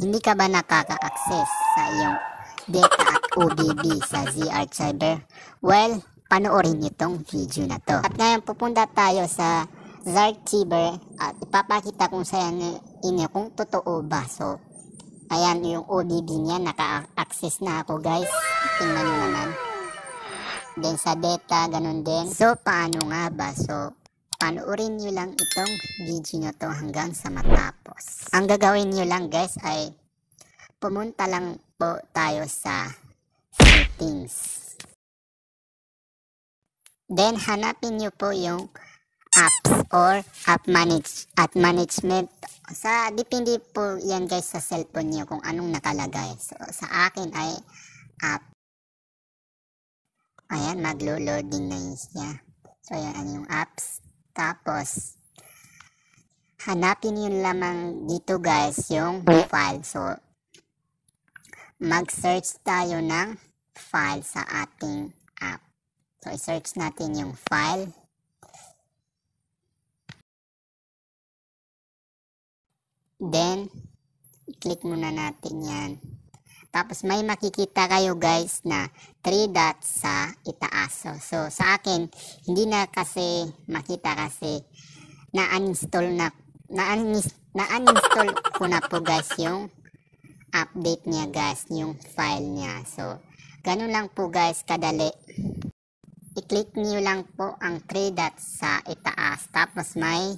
Hindi ka ba nakaka-access sa iyong data at OBB sa ZArchiver? Well, panoorin niyo tong video na to. At ngayon pupunta tayo sa ZArchiver at ipapakita kung sa inyo kung totoo ba. So, ayan yung OBB niya, naka-access na ako guys. Tingnan nyo naman. Then sa data, ganun din. So, paano nga ba? So, panoorin nyo lang itong video nyo to hanggang sa matapos. Ang gagawin nyo lang guys ay pumunta lang po tayo sa settings. Then hanapin nyo po yung apps or app management. Depende po yan guys sa cellphone nyo kung anong nakalagay. So sa akin ay app. Ayan, maglo-loading na yun siya. So ayan yung apps. Tapos hanapin yun lamang dito guys yung file. So mag-search tayo ng file sa ating app. So i-search natin yung file. Then i-click muna natin yan. Tapos may makikita kayo guys na 3 dots sa itaas. So sa akin hindi na kasi makita kasi na-uninstall ko na po guys yung update niya guys, yung file niya. So ganun lang po guys kadali. I-click niyo lang po ang 3 dots sa itaas. Tapos may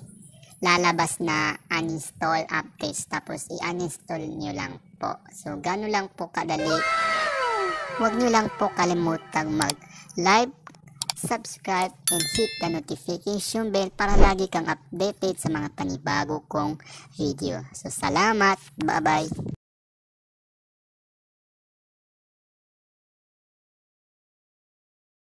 lalabas na uninstall updates. Tapos i-uninstall niyo lang po. So ganun lang po kadali. Huwag niyo lang po kalimutang mag-like, subscribe, and hit the notification bell para lagi kang updated sa mga panibago kong video. So salamat. Bye-bye.